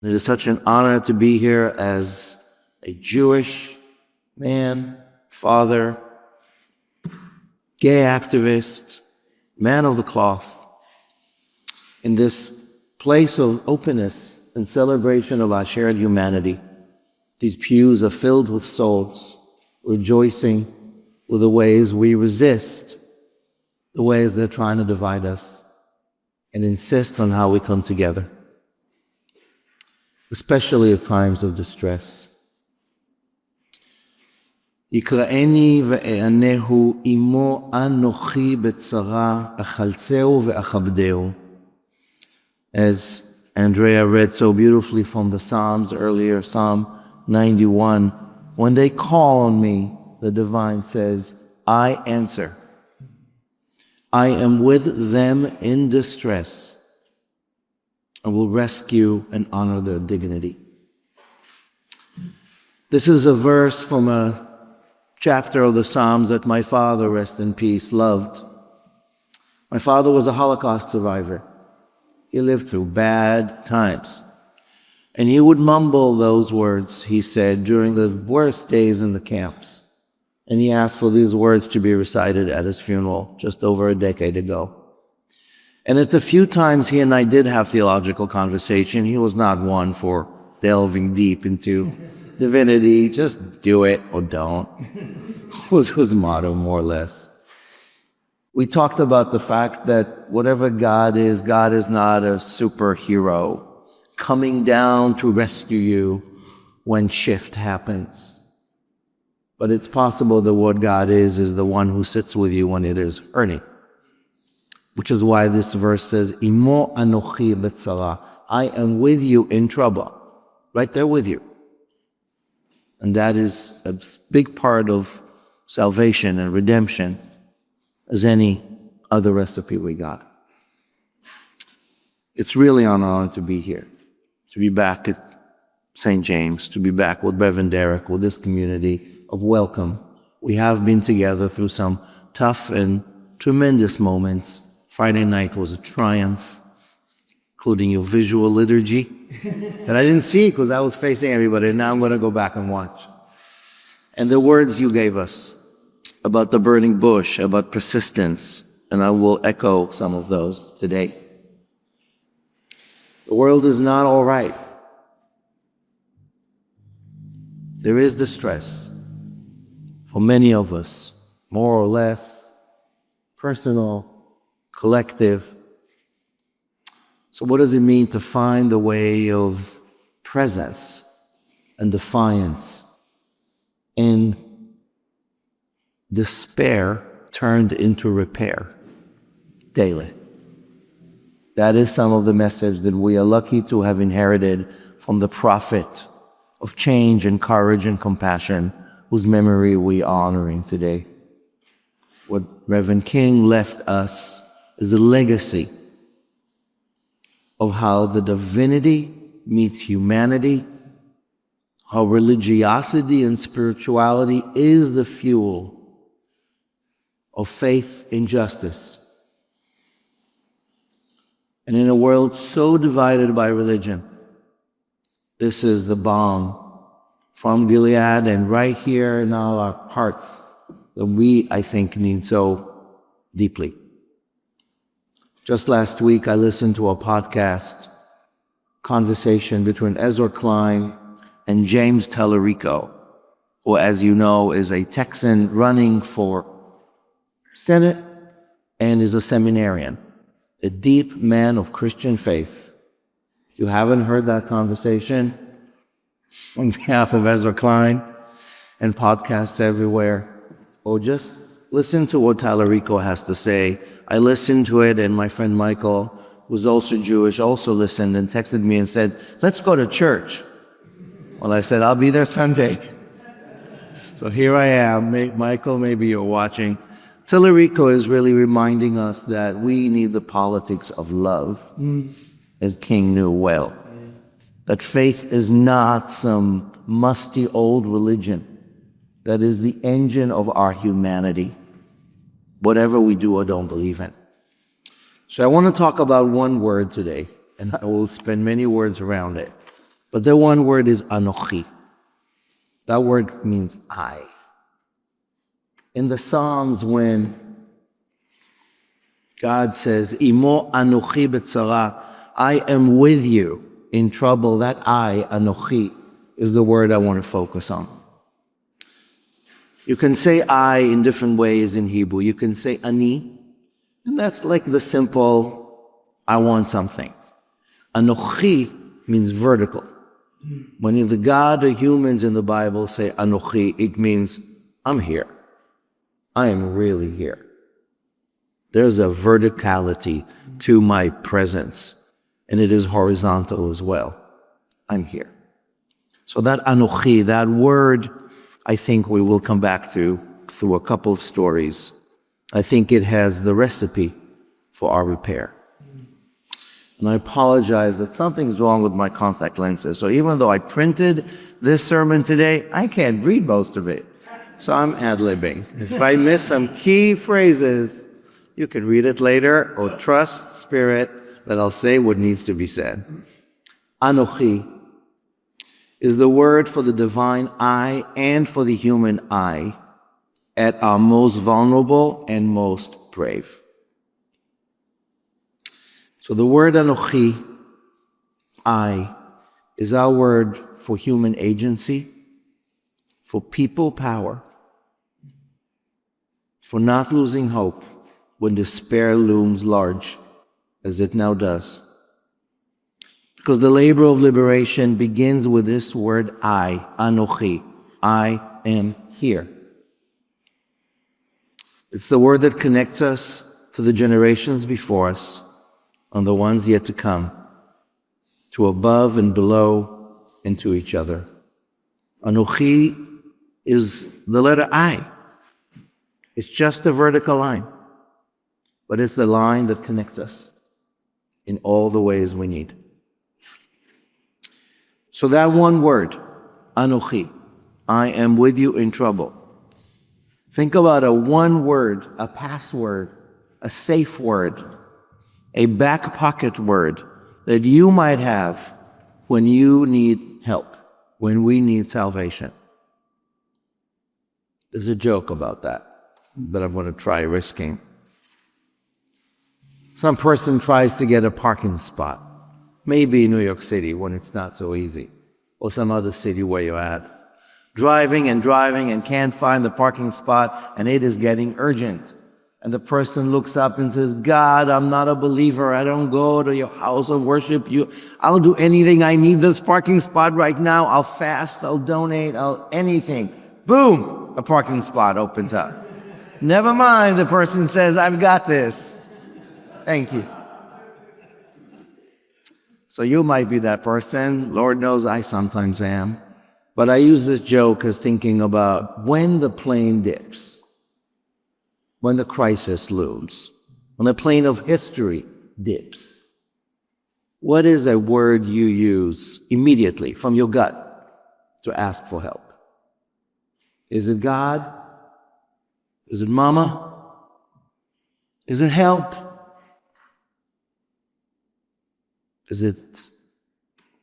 It is such an honor to be here as a Jewish man, father, gay activist, man of the cloth, in this place of openness and celebration of our shared humanity. These pews are filled with souls, rejoicing with the ways we resist the ways they're trying to divide us and insist on how we come together, especially at times of distress. יקראני ואענהו עמו אנוכי בצרה אחלצהו ואכבדהו. As Andrea read so beautifully from the Psalms earlier, Psalm 91, when they call on me, the divine says, I answer. I am with them in distress. I will rescue and honor their dignity. This is a verse from a chapter of the Psalms that my father, rest in peace, loved. My father was a Holocaust survivor. He lived through bad times. And he would mumble those words, he said, during the worst days in the camps. And he asked for these words to be recited at his funeral just over a decade ago. And at the few times he and I did have theological conversation, he was not one for delving deep into divinity. Just do it or don't, was his motto, more or less. We talked about the fact that whatever God is not a superhero coming down to rescue you when shift happens. But it's possible that what God is the one who sits with you when it is hurting. Which is why this verse says, Imo anochi betzara. I am with you in trouble. Right there with you. And that is a big part of salvation and redemption as any other recipe we got. It's really an honor to be here, to be back at St. James, to be back with Reverend Derrick, with this community of welcome. We have been together through some tough and tremendous moments. Friday night was a triumph, including your visual liturgy that I didn't see because I was facing everybody. Now I'm going to go back and watch. And the words you gave us about the burning bush, about persistence, and I will echo some of those today. The world is not all right. There is distress for many of us, more or less, personal, collective. So what does it mean to find the way of presence and defiance in despair turned into repair daily? That is some of the message that we are lucky to have inherited from the prophet of change and courage and compassion, whose memory we are honoring today. What Reverend King left us is a legacy of how the divinity meets humanity, how religiosity and spirituality is the fuel of faith in justice. And in a world so divided by religion, this is the balm from Gilead and right here in all our hearts that we, I think, need so deeply. Just last week, I listened to a podcast conversation between Ezra Klein and James Tallarico, who, as you know, is a Texan running for Senate and is a seminarian, a deep man of Christian faith. If you haven't heard that conversation, on behalf of Ezra Klein and podcasts everywhere, or just listen to what Tallarico has to say. I listened to it, and my friend Michael, who's also Jewish, also listened and texted me and said, let's go to church. Well, I said, I'll be there Sunday. So here I am. Michael, maybe you're watching. Tallarico is really reminding us that we need the politics of love, as King knew well. That faith is not some musty old religion. That is the engine of our humanity, whatever we do or don't believe in. So I want to talk about one word today, and I will spend many words around it. But the one word is Anochi. That word means I. In the Psalms, when God says, Imo Anochi B'tzara, I am with you in trouble, that I, Anochi, is the word I want to focus on. You can say I in different ways in Hebrew. You can say Ani, and that's like the simple, I want something. Anochi means vertical. When the God or humans in the Bible say Anochi, it means I'm here. I am really here. There's a verticality to my presence, and it is horizontal as well. I'm here. So that Anochi, that word, I think we will come back to through a couple of stories. I think it has the recipe for our repair. And I apologize that something's wrong with my contact lenses. So even though I printed this sermon today, I can't read most of it. So I'm ad-libbing. If I miss some key phrases, you can read it later or trust Spirit that I'll say what needs to be said. Anochi is the word for the divine I and for the human I at our most vulnerable and most brave. So the word Anochi, I, is our word for human agency, for people power, for not losing hope when despair looms large, as it now does. Because the labor of liberation begins with this word I, Anochi, I am here. It's the word that connects us to the generations before us, and the ones yet to come, to above and below and to each other. Anochi is the letter I. It's just a vertical line, but it's the line that connects us in all the ways we need. So that one word, Anochi, I am with you in trouble. Think about a one word, a password, a safe word, a back pocket word that you might have when you need help, when we need salvation. There's a joke about that I'm going to try risking. Some person tries to get a parking spot, maybe in New York City when it's not so easy, or some other city where you're at. Driving and can't find the parking spot, and it is getting urgent. And the person looks up and says, God, I'm not a believer. I don't go to your house of worship. I'll do anything. I need this parking spot right now. I'll fast. I'll donate. Anything. Boom! A parking spot opens up. Never mind, the person says, I've got this. Thank you. So you might be that person. Lord knows I sometimes am. But I use this joke as thinking about when the plane dips, when the crisis looms, when the plane of history dips. What is a word you use immediately from your gut to ask for help? Is it God? Is it Mama? Is it help? Is it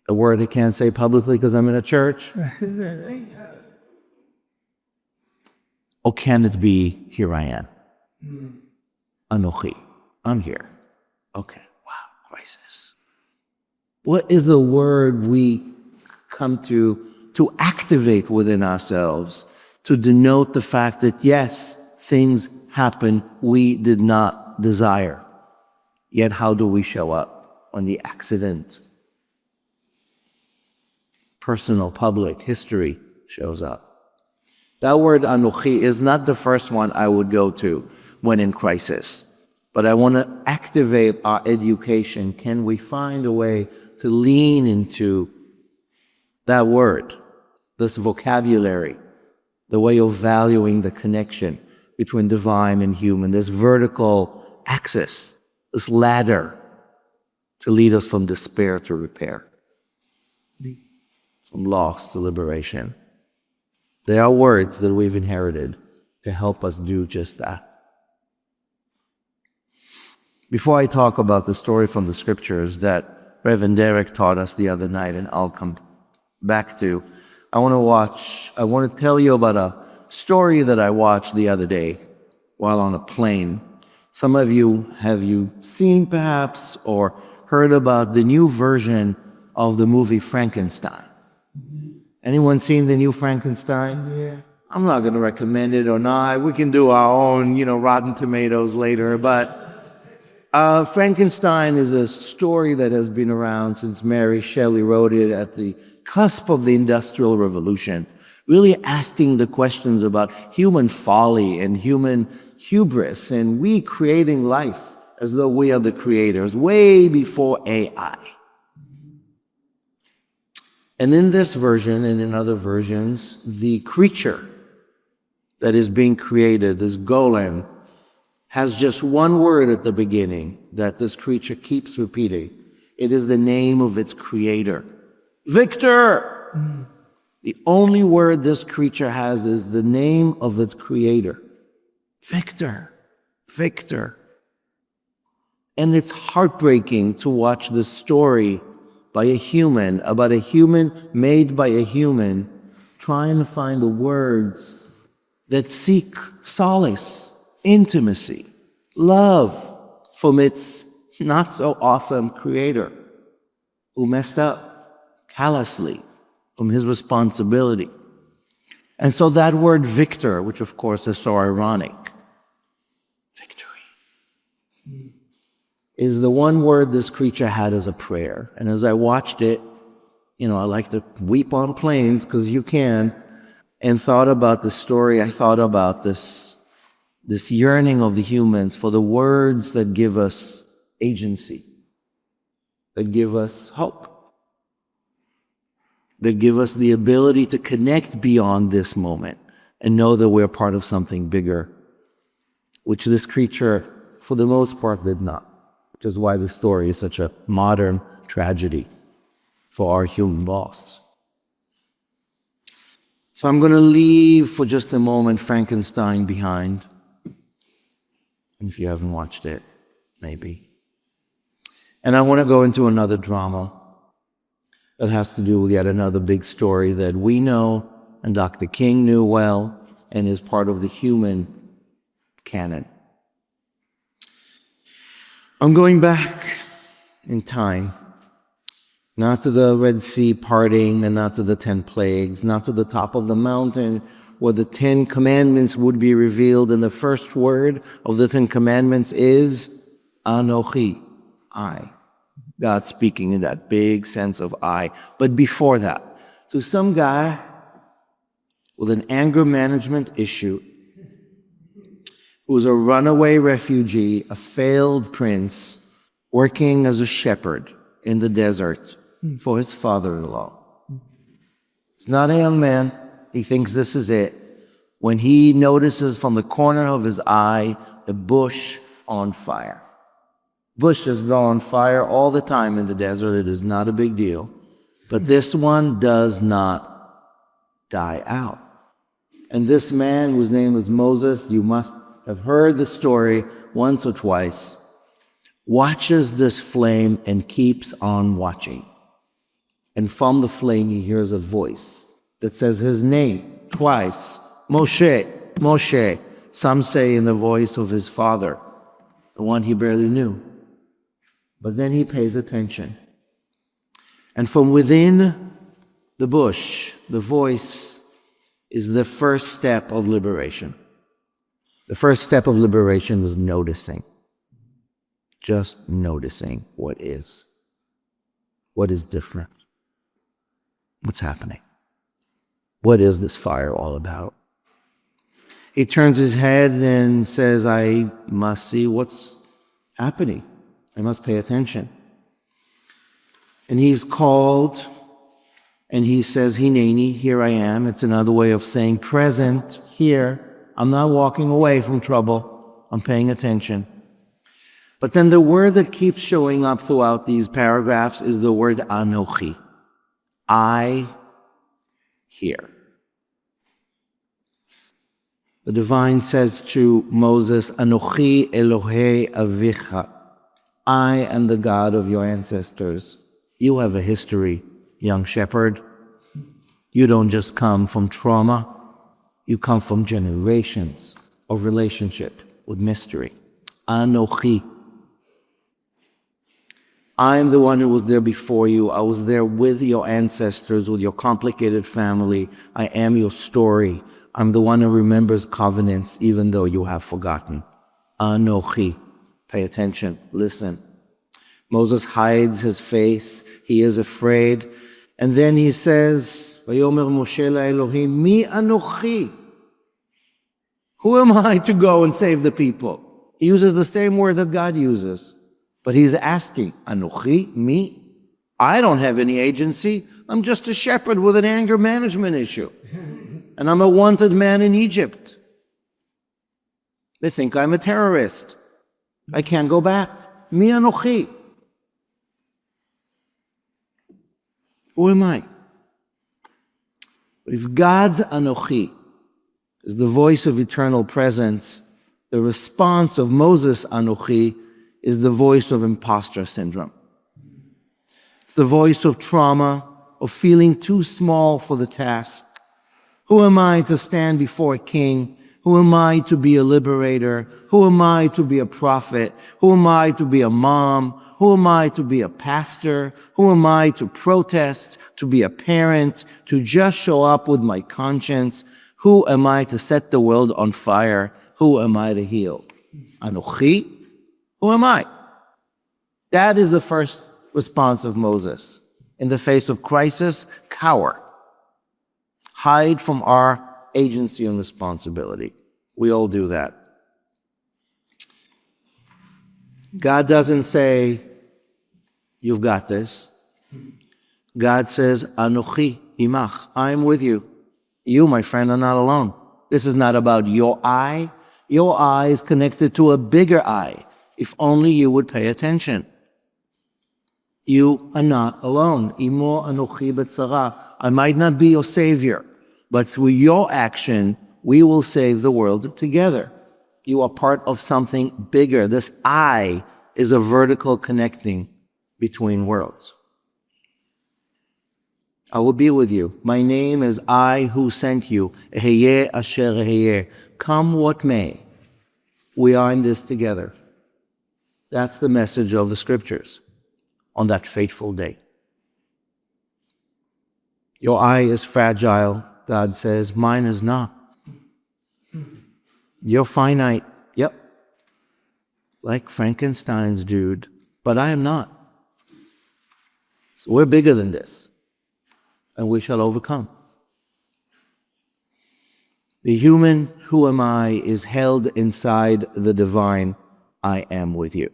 a word I can't say publicly because I'm in a church? Or can it be, here I am? Anochi, I'm here. Okay, wow, crisis. What is the word we come to activate within ourselves to denote the fact that yes, things happen we did not desire. Yet how do we show up when the accident, personal, public, history shows up? That word Anochi is not the first one I would go to when in crisis. But I want to activate our education. Can we find a way to lean into that word, this vocabulary, the way of valuing the connection between divine and human, this vertical axis, this ladder to lead us from despair to repair, from loss to liberation. They are words that we've inherited to help us do just that. Before I talk about the story from the scriptures that Reverend Derrick taught us the other night, and I'll come back to, I want to tell you about a story that I watched the other day while on a plane. Some of you, have you seen perhaps or heard about the new version of the movie Frankenstein? Anyone seen the new Frankenstein? Yeah. I'm not going to recommend it or not. We can do our own, Rotten Tomatoes later. But Frankenstein is a story that has been around since Mary Shelley wrote it at the cusp of the Industrial Revolution, really asking the questions about human folly and human hubris and we creating life as though we are the creators, way before AI. And in this version and in other versions, the creature that is being created, this golem, has just one word at the beginning that this creature keeps repeating. It is the name of its creator. Victor! The only word this creature has is the name of its creator. Victor. Victor. And it's heartbreaking to watch this story by a human, about a human made by a human, trying to find the words that seek solace, intimacy, love from its not so awesome creator who messed up callously from his responsibility. And so that word victor, which of course is so ironic, victory, is the one word this creature had as a prayer. And as I watched it, I like to weep on planes because you can, and thought about the story, I thought about this yearning of the humans for the words that give us agency, that give us hope, that give us the ability to connect beyond this moment and know that we're part of something bigger, which this creature, for the most part, did not, which is why the story is such a modern tragedy for our human loss. So I'm going to leave for just a moment Frankenstein behind. And if you haven't watched it, maybe. And I want to go into another drama that has to do with yet another big story that we know and Dr. King knew well and is part of the human canon. I'm going back in time, not to the Red Sea parting and not to the 10 plagues, not to the top of the mountain where the 10 commandments would be revealed, and the first word of the 10 commandments is Anochi, I. God speaking in that big sense of I. But before that, to some guy with an anger management issue, who was a runaway refugee, a failed prince, working as a shepherd in the desert for his father-in-law. He's not a young man. He thinks this is it. When he notices from the corner of his eye a bush on fire. Bushes go on fire all the time in the desert. It is not a big deal. But this one does not die out. And this man, whose name was Moses, you must have heard the story once or twice, watches this flame and keeps on watching. And from the flame he hears a voice that says his name twice, Moshe, Moshe. Some say in the voice of his father, the one he barely knew. But then he pays attention. And from within the bush, the voice is the first step of liberation. The first step of liberation is noticing. Just noticing what is different. What's happening? What is this fire all about? He turns his head and says, I must see what's happening. I must pay attention. And he's called, and he says, Hineni, here I am. It's another way of saying present, here. I'm not walking away from trouble. I'm paying attention. But then the word that keeps showing up throughout these paragraphs is the word Anochi. I hear. The divine says to Moses, Anochi Elohei Avicha. I am the God of your ancestors. You have a history, young shepherd. You don't just come from trauma, you come from generations of relationship with mystery. Anochi. I'm the one who was there before you. I was there with your ancestors, with your complicated family. I am your story. I'm the one who remembers covenants even though you have forgotten. Anochi. Pay attention. Listen. Moses hides his face. He is afraid. And then he says, Vayomer Moshe laElohim, Mi anochi. Who am I to go and save the people? He uses the same word that God uses. But he's asking, Anochi, me? I don't have any agency. I'm just a shepherd with an anger management issue. And I'm a wanted man in Egypt. They think I'm a terrorist. I can't go back. Mi Anochi. Who am I? But if God's Anochi is the voice of eternal presence, the response of Moses' Anochi is the voice of imposter syndrome. It's the voice of trauma, of feeling too small for the task. Who am I to stand before a king? Who am I to be a liberator? Who am I to be a prophet? Who am I to be a mom? Who am I to be a pastor? Who am I to protest, to be a parent, to just show up with my conscience? Who am I to set the world on fire? Who am I to heal? Anochi? Who am I? That is the first response of Moses. In the face of crisis, cower. Hide from our agency and responsibility. We all do that. God doesn't say, you've got this. God says, Anochi imach, I'm with you. You, my friend, are not alone. This is not about your I. Your I is connected to a bigger I. If only you would pay attention. You are not alone. Imo anochi betzara. I might not be your savior, but through your action, we will save the world together. You are part of something bigger. This I is a vertical connecting between worlds. I will be with you. My name is I who sent you. Eheyeh asher eheyeh. Come what may. We are in this together. That's the message of the scriptures on that fateful day. Your eye is fragile, God says. Mine is not. You're finite. Yep. Like Frankenstein's Jude. But I am not. So we're bigger than this. And we shall overcome. The human, who am I, is held inside the divine, I am with you.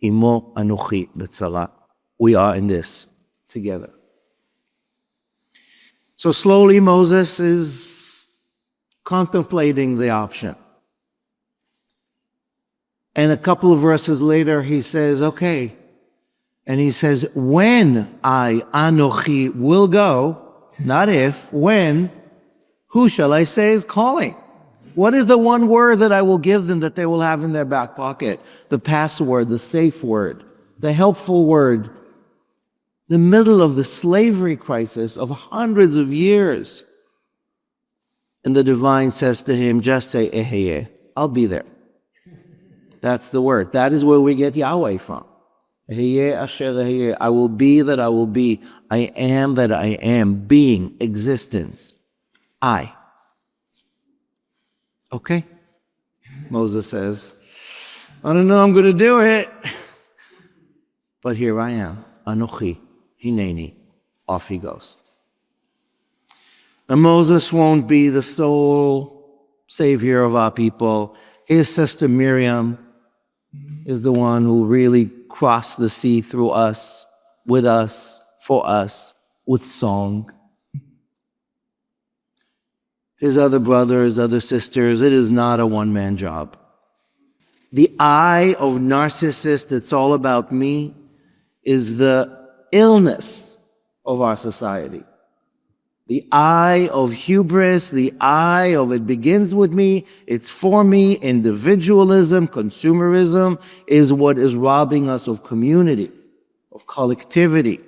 Imo anuchi betzara. We are in this together. So slowly Moses is contemplating the option. And a couple of verses later he says, okay. And he says, when I, Anochi, will go, not if, when, who shall I say is calling? What is the one word that I will give them that they will have in their back pocket? The password, the safe word, the helpful word. The middle of the slavery crisis of hundreds of years. And the divine says to him, just say, Eheyeh, I'll be there. That's the word. That is where we get Yahweh from. Eheyeh asher eheyeh. I will be that I will be. I am that I am. Being, existence. I. Okay? Moses says, I don't know I'm going to do it. But here I am. Anochi, hineni. Off he goes. And Moses won't be the sole savior of our people. His sister Miriam is the one who really crossed the sea through us, with us, for us, with song. His other brothers, other sisters, it is not a one-man job. The I of narcissist, it's all about me, is the illness of our society. The I of hubris, the I of it begins with me, it's for me, individualism, consumerism is what is robbing us of community, of collectivity,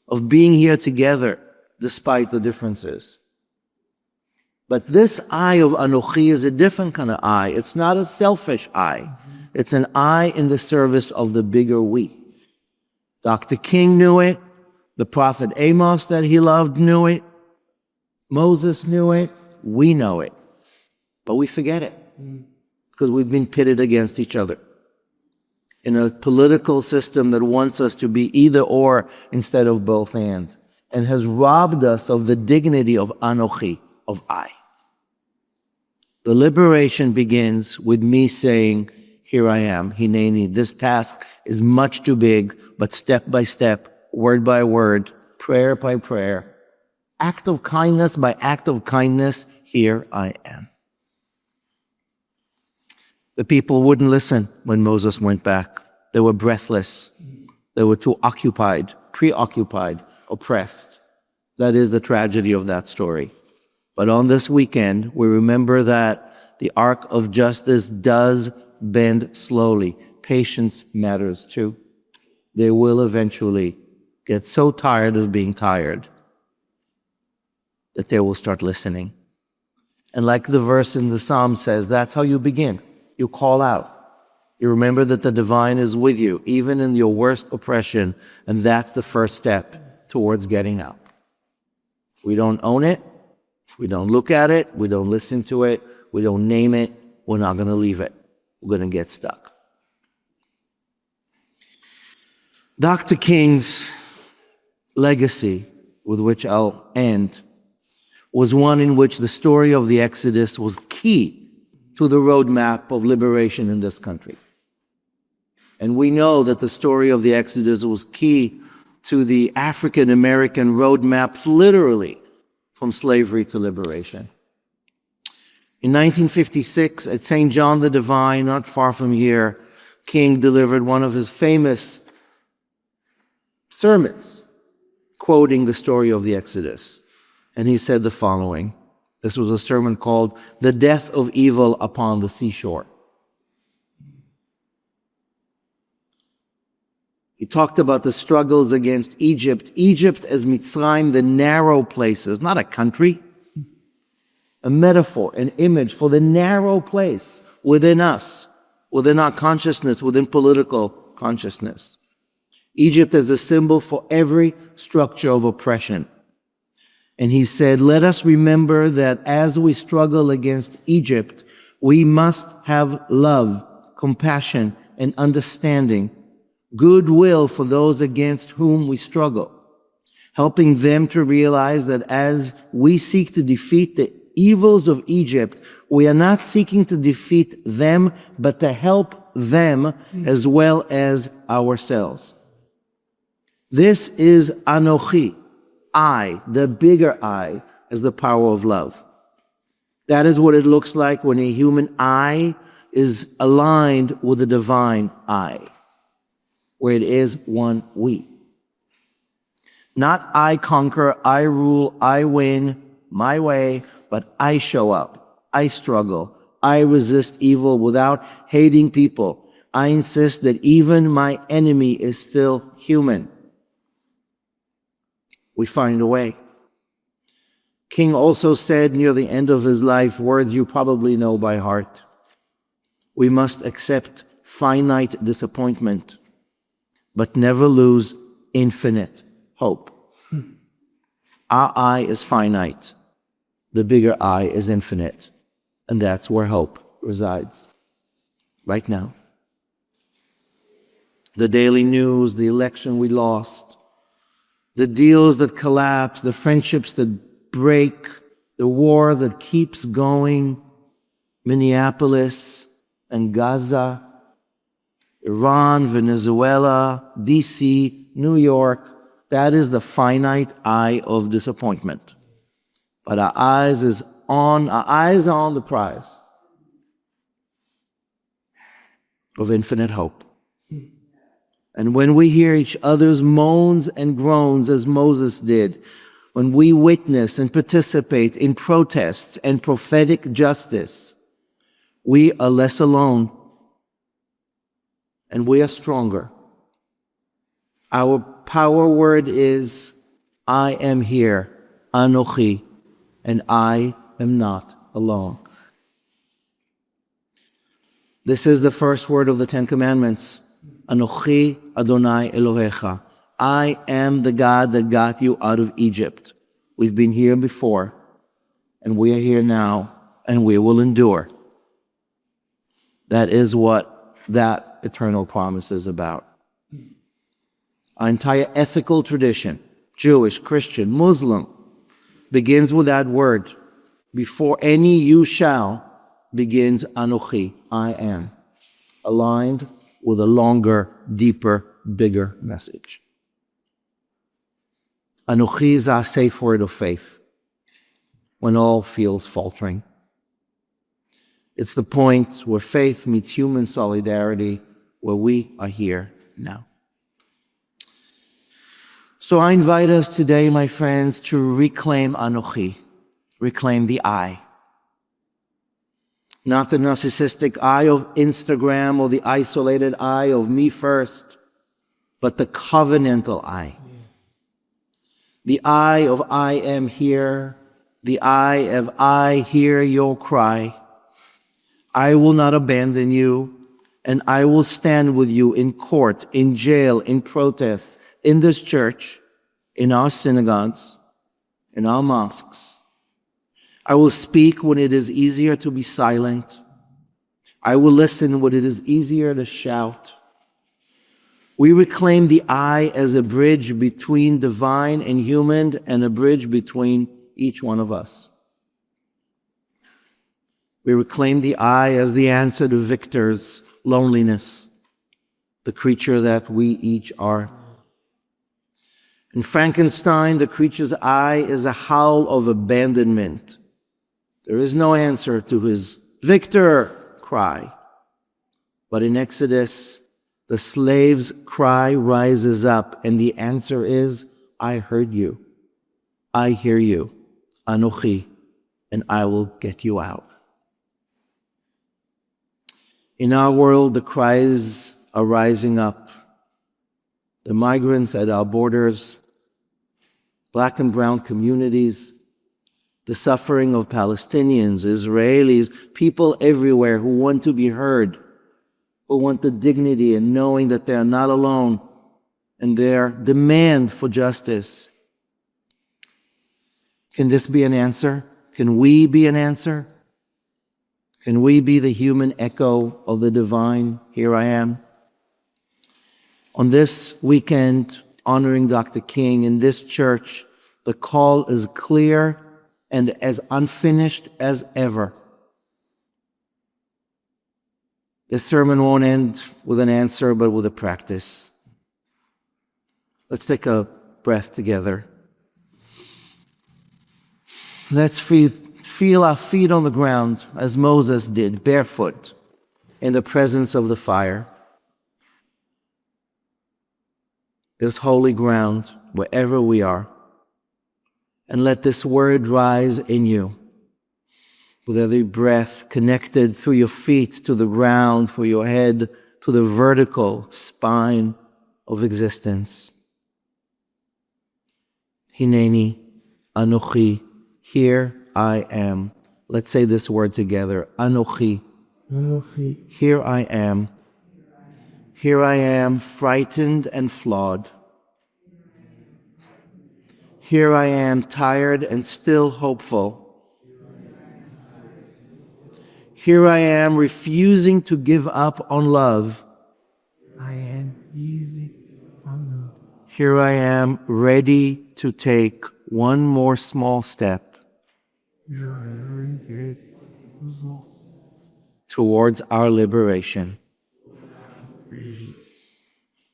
of being here together. despite the differences. But this I of Anochi is a different kind of I. It's not a selfish I. It's an I in the service of the bigger we. Dr. King knew it. The prophet Amos that he loved knew it. Moses knew it. We know it. But we forget it because we've been pitted against each other in a political system that wants us to be either or instead of both and has robbed us of the dignity of Anochi, of I. The liberation begins with me saying, here I am, Hineni. This task is much too big, but step by step, word by word, prayer by prayer, act of kindness by act of kindness, here I am. The people wouldn't listen when Moses went back. They were breathless. They were too occupied, preoccupied, oppressed. That is the tragedy of that story. But on this weekend, we remember that the arc of justice does bend slowly. Patience matters too. They will eventually get so tired of being tired that they will start listening. And like the verse in the Psalm says, that's how you begin. You call out. You remember that the divine is with you, even in your worst oppression, and that's the first step towards getting out. If we don't own it, if we don't look at it, we don't listen to it, we don't name it, we're not going to leave it. We're going to get stuck. Dr. King's legacy, with which I'll end, was one in which the story of the Exodus was key to the roadmap of liberation in this country. And we know that the story of the Exodus was key to the African American roadmaps, literally, from slavery to liberation. In 1956, at St. John the Divine, not far from here, King delivered one of his famous sermons, quoting the story of the Exodus. And he said the following. This was a sermon called "The Death of Evil Upon the Seashore." He talked about the struggles against Egypt. Egypt as Mitzrayim, the narrow places, not a country, a metaphor, an image for the narrow place within us, within our consciousness, within political consciousness. Egypt as a symbol for every structure of oppression. And he said, let us remember that as we struggle against Egypt, we must have love, compassion, and understanding, goodwill for those against whom we struggle, helping them to realize that as we seek to defeat the evils of Egypt, we are not seeking to defeat them, but to help them as well as ourselves. This is Anochi, I, the bigger I, as the power of love. That is what it looks like when a human I is aligned with the divine I, where it is one we. Not I conquer, I rule, I win, my way, but I show up, I struggle, I resist evil without hating people. I insist that even my enemy is still human. We find a way. King also said near the end of his life, words you probably know by heart. We must accept finite disappointment, but never lose infinite hope. Our I is finite. The bigger I is infinite. And that's where hope resides. Right now. The daily news, the election we lost, the deals that collapse, the friendships that break, the war that keeps going, Minneapolis and Gaza, Iran, Venezuela, DC, New York, that is the finite eye of disappointment. But our eyes are on the prize of infinite hope. And when we hear each other's moans and groans as Moses did, when we witness and participate in protests and prophetic justice, we are less alone and we are stronger. Our power word is, I am here. Anochi, and I am not alone. This is the first word of the Ten Commandments. Anochi Adonai Elohecha. I am the God that got you out of Egypt. We've been here before, and we are here now, and we will endure. That is what that eternal promise is about. Our entire ethical tradition, Jewish, Christian, Muslim, begins with that word. Before any you shall begins Anochi, I am, aligned with a longer, deeper, bigger message. Anochi is our safe word of faith when all feels faltering. It's the point where faith meets human solidarity, where we are here now. So I invite us today, my friends, to reclaim Anochi, reclaim the I. Not the narcissistic I of Instagram or the isolated I of me first, but the covenantal I. The I of I am here, the I of I hear your cry. I will not abandon you, and I will stand with you in court, in jail, in protest, in this church, in our synagogues, in our mosques. I will speak when it is easier to be silent. I will listen when it is easier to shout. We reclaim the I as a bridge between divine and human, and a bridge between each one of us. We reclaim the I as the answer to Victor's loneliness, the creature that we each are. In Frankenstein, the creature's I is a howl of abandonment. There is no answer to his Victor cry. But in Exodus, the slave's cry rises up, and the answer is, I heard you. I hear you. Anochi, and I will get you out. In our world, the cries are rising up. The migrants at our borders, Black and brown communities, the suffering of Palestinians, Israelis, people everywhere who want to be heard, who want the dignity and knowing that they are not alone, and their demand for justice. Can this be an answer? Can we be an answer? Can we be the human echo of the divine? Here I am. On this weekend, honoring Dr. King in this church, the call is clear and as unfinished as ever. This sermon won't end with an answer, but with a practice. Let's take a breath together. Let's feel our feet on the ground as Moses did, barefoot, in the presence of the fire. There's holy ground wherever we are. And let this word rise in you. With every breath connected through your feet to the ground, through your head to the vertical spine of existence. Hineni, Anochi, here I am. Let's say this word together. Anochi, Anochi. Here I am. Here I am, frightened and flawed. Here I am, tired and still hopeful. Here I am, refusing to give up on love. I am refusing on love. Here I am, ready to take one more small step towards our liberation.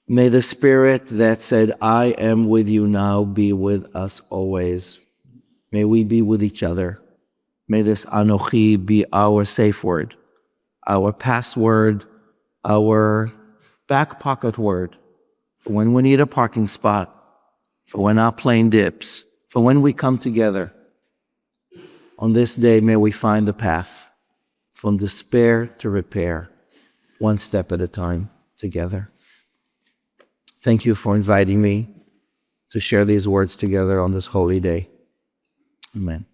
May the Spirit that said, I am with you now, be with us always. May we be with each other. May this Anochi be our safe word, our password, our back pocket word, for when we need a parking spot, for when our plane dips, for when we come together. On this day, may we find the path from despair to repair, one step at a time, together. Thank you for inviting me to share these words together on this holy day. Amen.